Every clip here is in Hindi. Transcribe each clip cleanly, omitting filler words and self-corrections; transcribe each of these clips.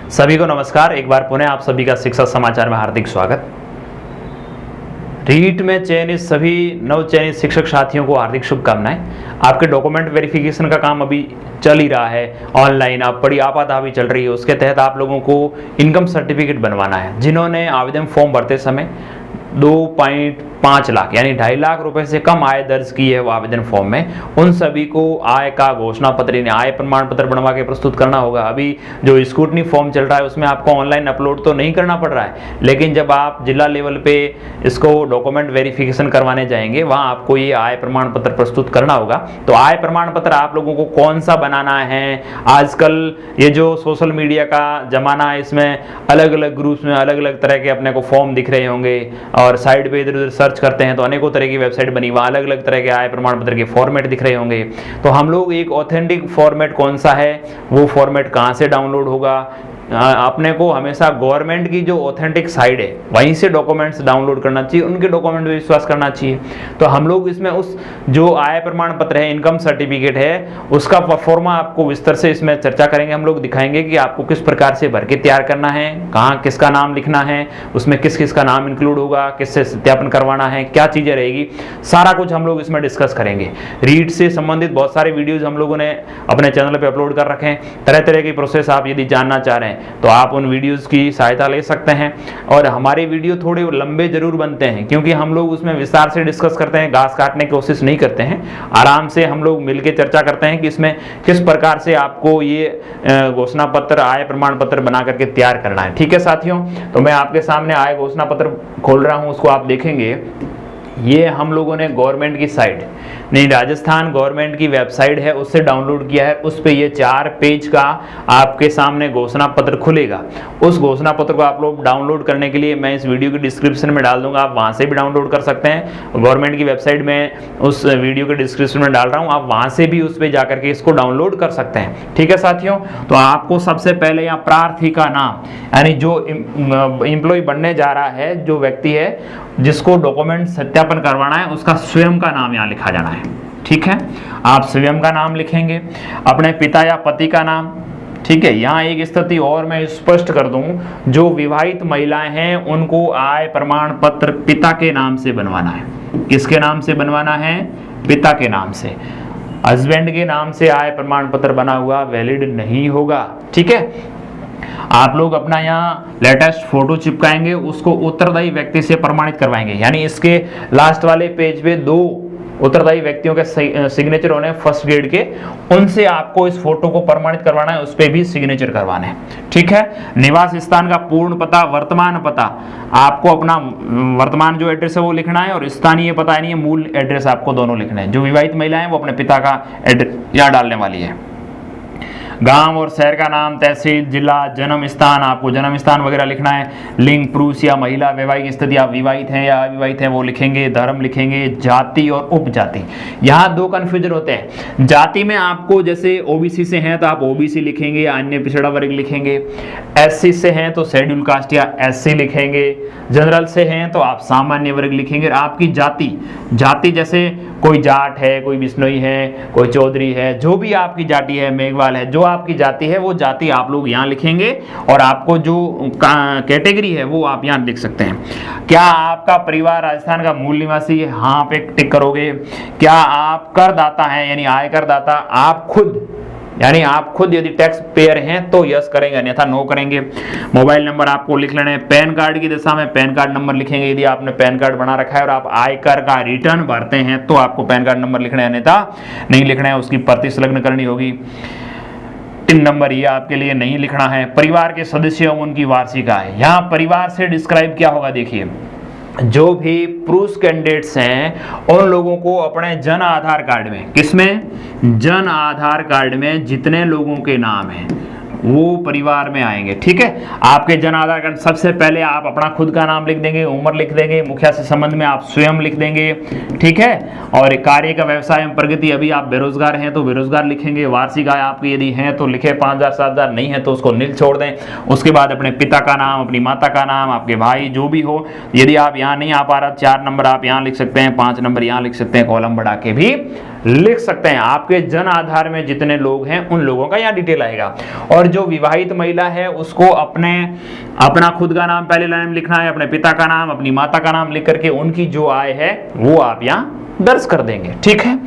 सभी को नमस्कार। एक बार पुनः आप सभी का शिक्षा समाचार में हार्दिक स्वागत। रीट में चयनित सभी नव चयनित शिक्षक साथियों को हार्दिक शुभकामनाएं। आपके डॉक्यूमेंट वेरिफिकेशन का काम अभी चल ही रहा है ऑनलाइन, अब बड़ी आपाधापी चल रही है। उसके तहत आप लोगों को इनकम सर्टिफिकेट बनवाना है। जिन्होंने आवेदन फॉर्म भरते समय 2.5 लाख यानी 2.5 लाख रुपए से कम आय दर्ज की है वो आवेदन फॉर्म में, उन सभी को आय का घोषणा पत्र यानी आय प्रमाण पत्र बनवा के प्रस्तुत करना होगा। अभी जो स्क्रूटनी फॉर्म चल रहा है उसमें आपको ऑनलाइन अपलोड तो नहीं करना पड़ रहा है, लेकिन जब आप जिला लेवल पे इसको डॉक्यूमेंट वेरिफिकेशन करवाने जाएंगे वहां आपको ये आय प्रमाण पत्र प्रस्तुत करना होगा। तो आय प्रमाण पत्र आप लोगों को कौन सा बनाना है? आजकल ये जो सोशल मीडिया का जमाना है, इसमें अलग अलग ग्रुप्स में अलग अलग तरह के अपने को फॉर्म दिख रहे होंगे और साइड पे इधर उधर सर्च करते हैं तो अनेकों तरह की वेबसाइट बनी, वहाँ अलग अलग तरह के आय प्रमाण पत्र के फॉर्मेट दिख रहे होंगे। तो हम लोग एक ऑथेंटिक फॉर्मेट कौन सा है, वो फॉर्मेट कहाँ से डाउनलोड होगा? अपने को हमेशा गवर्नमेंट की जो ऑथेंटिक साइट है वहीं से डॉक्यूमेंट्स डाउनलोड करना चाहिए, उनके डॉक्यूमेंट पे विश्वास करना चाहिए। तो हम लोग इसमें उस जो आय प्रमाण पत्र है, इनकम सर्टिफिकेट है, उसका परफॉर्मा आपको विस्तार से इसमें चर्चा करेंगे। हम लोग दिखाएंगे कि आपको किस प्रकार से भर के तैयार करना है, कहाँ किसका नाम लिखना है, उसमें किस किस का नाम इंक्लूड होगा, किससे सत्यापन करवाना है, क्या चीज़ें रहेगी, सारा कुछ हम लोग इसमें डिस्कस करेंगे। रीट से संबंधित बहुत सारे वीडियोज हम लोगों ने अपने चैनल पर अपलोड कर रखे हैं। तरह तरह की प्रोसेस आप यदि जानना चाह रहे हैं तो आप उन वीडियोस की सहायता ले सकते हैं। और हमारे वीडियो थोड़े लंबे जरूर बनते हैं क्योंकि हम लोग उसमें विस्तार से डिस्कस करते हैं, घास काटने की कोशिश नहीं करते हैं। आराम से हम लोग मिलकर चर्चा करते हैं कि इसमें किस प्रकार से आपको ये घोषणा पत्र, आय प्रमाण पत्र बना करके तैयार करना है। ठीक है साथियों, तो मैं आपके सामने आय घोषणा पत्र खोल रहा हूं, उसको आप देखेंगे। ये हम लोगों ने गवर्नमेंट की साइट नहीं, राजस्थान गवर्नमेंट की वेबसाइट है, उससे डाउनलोड किया है। उस पे ये 4 पेज का आपके सामने घोषणा पत्र खुलेगा। उस घोषणा पत्र को आप लोग डाउनलोड करने के लिए मैं इस वीडियो की डिस्क्रिप्शन में डाल दूंगा, आप वहां से भी डाउनलोड कर सकते हैं। गवर्नमेंट की वेबसाइट में उस वीडियो के डिस्क्रिप्शन में डाल रहा हूँ, आप वहां से भी उस पर जाकर के इसको डाउनलोड कर सकते हैं। ठीक है साथियों, तो आपको सबसे पहले यहाँ प्रार्थी का नाम यानी जो एम्प्लॉय बनने जा रहा है, जो व्यक्ति है जिसको डॉक्यूमेंट सत्यापन करवाना है, उसका स्वयं का नाम यहाँ लिखा जाना है। ठीक है, आप स्वयं का नाम लिखेंगे, अपने पिता या पति का नाम। ठीक है, यहाँ एक स्थिति और मैं स्पष्ट कर दूं, जो विवाहित महिलाएं हैं उनको आय प्रमाण पत्र पिता के नाम से बनवाना है। किसके नाम से बनवाना है? पिता के नाम से। हस्बैंड के नाम से आय प्रमाण पत्र बना हुआ वैलिड नहीं होगा। ठीक है, आप लोग अपना यहाँ लेटेस्ट फोटो चिपकाएंगे, उसको उत्तरदायी व्यक्ति से प्रमाणित करवाएंगे। यानी इसके लास्ट वाले पेज पे 2 उत्तरदायी व्यक्तियों के सिग्नेचर होने फर्स्ट ग्रेड के, उनसे आपको इस फोटो को प्रमाणित करवाना है, उस पे भी सिग्नेचर करवाना है। ठीक है, निवास स्थान का पूर्ण पता, वर्तमान पता, आपको अपना वर्तमान जो एड्रेस है वो लिखना है और स्थानीय पता यानी मूल एड्रेस आपको दोनों लिखना है। जो विवाहित महिला है वो अपने पिता का एड्रेस यहाँ डालने वाली है। गांव और शहर का नाम, तहसील, जिला, जन्म स्थान, आपको जन्म स्थान वगैरह लिखना है। लिंग पुरुष या महिला, वैवाहिक स्थिति, आप विवाहित हैं या अविवाहित हैं वो लिखेंगे। धर्म लिखेंगे, जाति और उपजाति। यहाँ 2 कंफ्यूजन होते हैं। जाति में आपको जैसे ओबीसी से हैं तो आप ओबीसी लिखेंगे या अन्य पिछड़ा वर्ग लिखेंगे। एससी से हैं तो शेड्यूल कास्ट या एससी लिखेंगे। जनरल से हैं तो आप सामान्य वर्ग लिखेंगे। आपकी जाति जैसे कोई जाट है, कोई बिश्नोई है, कोई चौधरी है, जो भी आपकी जाति है, मेघवाल है, जो आपकी जाति है वो जाति आप लोग यहाँ लिखेंगे और आपको जो कैटेगरी है वो आप यहाँ लिख सकते हैं। क्या आपका परिवार राजस्थान का मूल निवासी है? हाँ पे टिक करोगे। क्या आप करदाता हैं यानी आयकर दाता, आप खुद यदि टैक्स पेयर हैं तो यस करेंगे, अन्यथा नो करेंगे। मोबाइल नंबर आपको लिख लेना है। पैन कार्ड की दिशा में पैन कार्ड नंबर लिखेंगे। यदि आपने पैन कार्ड बना रखा है और आप आयकर का रिटर्न भरते हैं तो आपको पैन कार्ड नंबर लिखना है, अन्यथा नहीं लिखना है, उसकी प्रति संलग्न करनी होगी। टिन नंबर ये आपके लिए नहीं लिखना है। परिवार के सदस्य एवं उनकी वार्षिक आय, यहाँ परिवार से डिस्क्राइब क्या होगा देखिए, जो भी पुरुष कैंडिडेट्स हैं उन लोगों को अपने जन आधार कार्ड में, किसमें? जन आधार कार्ड में जितने लोगों के नाम हैं वो परिवार में आएंगे। ठीक है, आपके जन आधार कार्ड सबसे पहले आप अपना खुद का नाम लिख देंगे, उम्र लिख देंगे, मुखिया से संबंध में आप स्वयं लिख देंगे। ठीक है, और कार्य का व्यवसाय एवं प्रगति, अभी आप बेरोजगार हैं तो बेरोजगार लिखेंगे। वार्षिक आय आपकी यदि है तो लिखे 5,000 7,000, नहीं है तो उसको नील छोड़ दें। उसके बाद अपने पिता का नाम, अपनी माता का नाम, आपके भाई जो भी हो। यदि आप यहाँ नहीं आ पा रहा, 4 नंबर आप यहाँ लिख सकते हैं, 5 नंबर यहाँ लिख सकते हैं, कॉलम बढ़ा के भी लिख सकते हैं। आपके जन आधार में जितने लोग हैं उन लोगों का यहाँ डिटेल आएगा। और जो विवाहित महिला है उसको अपना खुद का नाम पहले लाइन में लिखना है, अपने पिता का नाम, अपनी माता का नाम लिख करके उनकी जो आय है वो आप यहाँ दर्ज कर देंगे। ठीक है,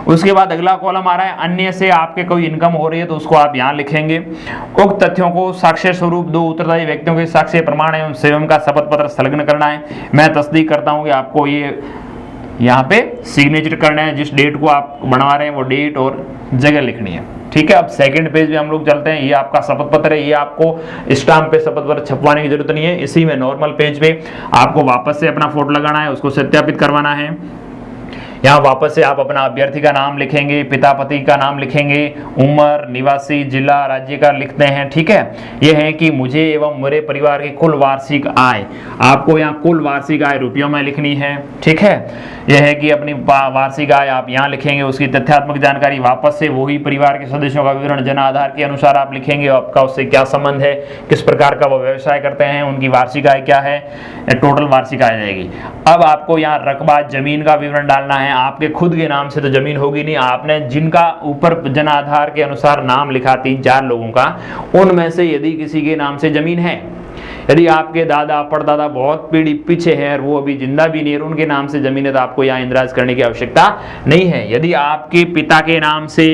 उसके बाद अगला कॉलम आ रहा है अन्य से आपके कोई इनकम हो रही है तो उसको आप यहाँ लिखेंगे। उक्त तथ्यों को साक्ष्य स्वरूप दो उत्तरदायी व्यक्तियों के साक्ष्य प्रमाण एवं स्वयं का शपथ पत्र संलग्न करना है। मैं तस्दीक करता हूँ कि आपको ये यहाँ पे सिग्नेचर करना है, जिस डेट को आप बनवा रहे हैं वो डेट और जगह लिखनी है। ठीक है, अब सेकंड पेज पे हम लोग चलते हैं। ये आपका शपथ पत्र है, ये आपको स्टाम्प पे शपथ पत्र छपवाने की जरूरत नहीं है। इसी में नॉर्मल पेज पे आपको वापस से अपना फोटो लगाना है, उसको सत्यापित करवाना है। यहाँ वापस से आप अपना अभ्यर्थी का नाम लिखेंगे, पिता पति का नाम लिखेंगे, उम्र, निवासी, जिला, राज्य का लिखते हैं। ठीक है, यह है कि मुझे एवं मेरे परिवार की कुल वार्षिक आय, आपको यहाँ कुल वार्षिक आय रुपयों में लिखनी है। ठीक है, यह है कि अपनी वार्षिक आय आप यहाँ लिखेंगे। उसकी तथ्यात्मक जानकारी वापस से वही परिवार के सदस्यों का विवरण जन आधार के अनुसार आप लिखेंगे। आपका उससे क्या संबंध है, किस प्रकार का वो व्यवसाय करते हैं, उनकी वार्षिक आय क्या है, टोटल वार्षिक आय जाएगी। अब आपको यहाँ रकबा जमीन का विवरण डालना है। आपके खुद के नाम से तो जमीन होगी नहीं, आपने जिनका ऊपर जन आधार के अनुसार नाम लिखा 3-4 लोगों का, उनमें से यदि किसी के नाम से जमीन है, यदि आपके दादा परदादा बहुत पीढ़ी पीछे है और वो अभी जिंदा भी नहीं है, उनके नाम से जमीन है, तो आपको यहाँ इंदराज करने की आवश्यकता नहीं है। यदि आपके पिता के नाम से,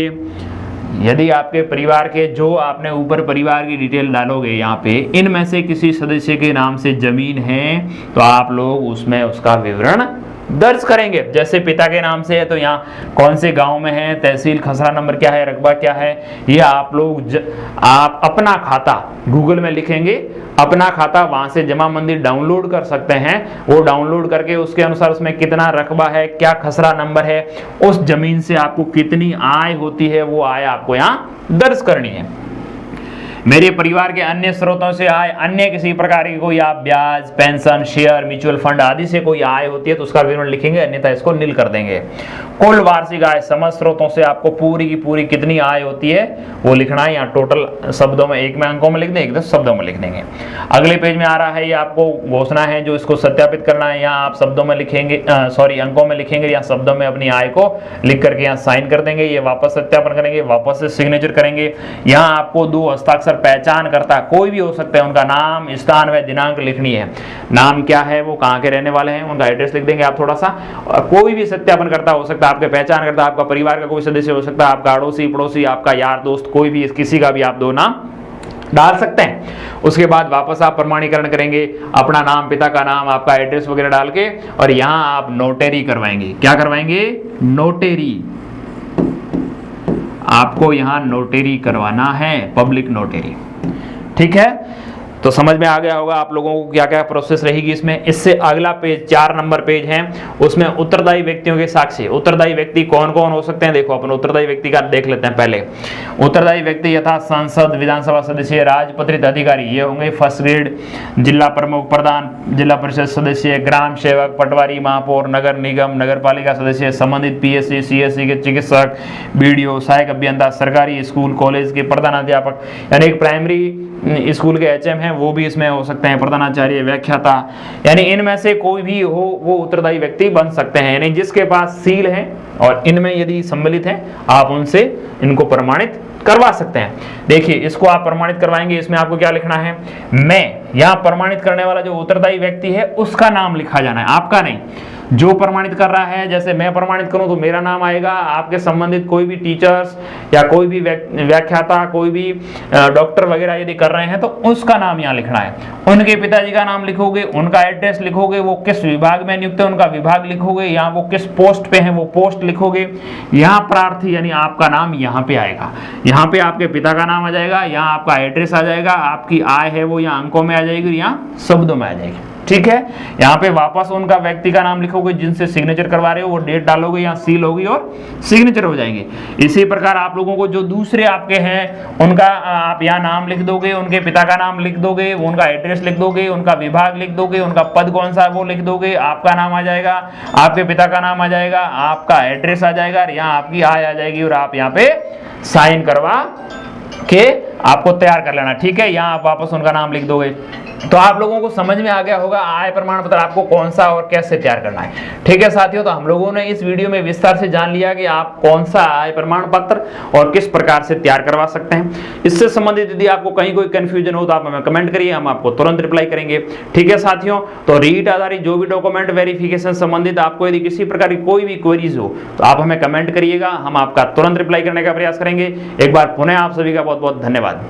यदि आपके परिवार के, जो आपने ऊपर परिवार की डिटेल डालोगे यहाँ पे, इनमें से किसी सदस्य के नाम से जमीन है तो आप लोग उसमें उसका विवरण दर्ज करेंगे। जैसे पिता के नाम से है तो यहाँ कौन से गांव में है, तहसील, खसरा नंबर क्या है, रकबा क्या है, ये आप लोग आप अपना खाता गूगल में लिखेंगे, अपना खाता वहां से जमा मंदिर डाउनलोड कर सकते हैं। वो डाउनलोड करके उसके अनुसार उसमें कितना रकबा है, क्या खसरा नंबर है, उस जमीन से आपको कितनी आय होती है, वो आय आपको यहाँ दर्ज करनी है। मेरे परिवार के अन्य स्रोतों से आय, अन्य किसी प्रकार की कोई आप ब्याज, पेंशन, शेयर, म्यूचुअल फंड आदि से कोई आय होती है तो उसका विवरण लिखेंगे, अन्यथा इसको नील कर देंगे। कुल वार्षिक आय, समस्त स्रोतों से आपको पूरी की पूरी कितनी आय होती है वो लिखना है। यहाँ टोटल शब्दों में, एक में अंकों में लिख दें, एक शब्दों में लिख देंगे। अगले पेज में आ रहा है, ये आपको घोषणा है जो इसको सत्यापित करना है। यहाँ आप शब्दों में लिखेंगे, अंकों में लिखेंगे, या शब्दों में अपनी आय को लिख करके यहाँ साइन कर देंगे। ये वापस सत्यापन करेंगे, वापस से सिग्नेचर करेंगे। यहाँ आपको 2 हस्ताक्षर पहचान करता कोई भी हो सकता है, उनका नाम, स्थान व दिनांक लिखनी है। नाम क्या है, वो कहाँ के रहने वाले हैं, उनका एड्रेस लिख देंगे आप थोड़ा सा। कोई भी सत्यापन करता हो सकता है, आपके पहचान करता, आपका परिवार का कोई सदस्य हो सकता है, आपका अड़ोसी पड़ोसी, आपका यार दोस्त, कोई भी, किसी का भी आप 2 नाम डाल सकते हैं। उसके बाद वापस आप प्रमाणीकरण करेंगे, अपना नाम, पिता का नाम, आपका एड्रेस वगैरह डाल के, और यहाँ आप नोटरी करवाएंगे। क्या करवाएंगे? नोटरी। आपको यहाँ नोटरी करवाना है, पब्लिक नोटरी। ठीक है, तो समझ में आ गया होगा आप लोगों को क्या क्या प्रोसेस रहेगी इसमें। इससे अगला पेज 4 नंबर पेज है, उसमें उत्तरदायी व्यक्तियों के साक्ष्य। उत्तरदायी व्यक्ति कौन कौन हो सकते हैं, देखो अपन उत्तरदायी व्यक्ति का देख लेते हैं पहले। उत्तरदायी व्यक्ति यथा सांसद, विधानसभा सदस्य, राजपत्रित अधिकारी, ये होंगे फर्स्ट ग्रेड, जिला प्रमुख, प्रधान, जिला परिषद सदस्य, ग्राम सेवक, पटवारी, महापौर, नगर निगम, नगर पालिका सदस्य, संबंधित पीएससी, सीएससी के चिकित्सक, बीडीओ, सहायक अभियंता, सरकारी स्कूल कॉलेज के प्रधानाध्यापक, यानी एक प्राइमरी स्कूल के एचएम हैं वो भी इसमें हो सकते हैं, प्रधानाचार्य, व्याख्याता, यानी इनमें से कोई भी हो वो उत्तरदायी व्यक्ति बन सकते हैं। यानी जिसके पास सील है और इनमें यदि सम्मिलित हैं, आप उनसे इनको प्रमाणित करवा सकते हैं। देखिए, इसको आप प्रमाणित करवाएंगे, इसमें आपको क्या लिखना है, मैं, यहाँ प्रमाणित करने वाला जो उत्तरदायी व्यक्ति है उसका नाम लिखा जाना है, आपका नहीं। जो प्रमाणित कर रहा है, जैसे मैं प्रमाणित करूं तो मेरा नाम आएगा, आपके संबंधित कोई भी टीचर्स या कोई भी व्याख्याता, कोई भी डॉक्टर वगैरह यदि कर रहे हैं तो उसका नाम यहाँ लिखना है। उनके पिताजी का नाम लिखोगे, उनका एड्रेस लिखोगे, वो किस विभाग में नियुक्त है उनका विभाग लिखोगे, यहाँ वो किस पोस्ट पे है वो पोस्ट लिखोगे। यहाँ प्रार्थी यानी आपका नाम यहाँ पे आएगा, यहाँ पे आपके पिता का नाम आ जाएगा, यहाँ आपका एड्रेस आ जाएगा, आपकी आय है वो यहाँ अंकों में आ जाएगी, यहाँ शब्दों में आ जाएगी। ठीक है, यहाँ पे वापस उनका व्यक्ति का नाम लिखोगे, जिनसे सिग्नेचर करवा रहे हो, वो डेट डालोगे, यहाँ सील होगी और सिग्नेचर हो जाएंगे। इसी प्रकार आप लोगों को जो दूसरे आपके हैं उनका आप यहाँ नाम लिख दोगे, उनके पिता का नाम लिख दोगे, उनका एड्रेस लिख दोगे, उनका विभाग लिख दोगे, उनका पद कौन सा है वो लिख दोगे, आपका नाम आ जाएगा, आपके पिता का नाम आ जाएगा, आपका एड्रेस आ जाएगा, यहाँ आपकी आय आ जाएगी और आप यहाँ पे साइन करवा के आपको तैयार कर लेना, ठीक है। यहाँ आप वापस उनका नाम लिख दोगे। तो आप लोगों को समझ में आ गया होगा आय प्रमाण पत्र आपको कौन सा और कैसे तैयार करना है, ठीक है साथियों। तो हम लोगों ने इस वीडियो में विस्तार से जान लिया कि आप कौन सा आय प्रमाण पत्र और किस प्रकार से तैयार करवा सकते हैं। इससे संबंधित यदि आपको कहीं कोई कंफ्यूजन हो तो आप हमें कमेंट करिए, हम आपको तुरंत रिप्लाई करेंगे, ठीक है साथियों। तो रीट आधारित जो भी डॉक्यूमेंट वेरिफिकेशन संबंधित आपको यदि किसी प्रकार की कोई भी क्वेरीज हो तो आप हमें कमेंट करिएगा, हम आपका तुरंत रिप्लाई करने का प्रयास करेंगे। एक बार पुनः आप सभी का बहुत बहुत धन्यवाद।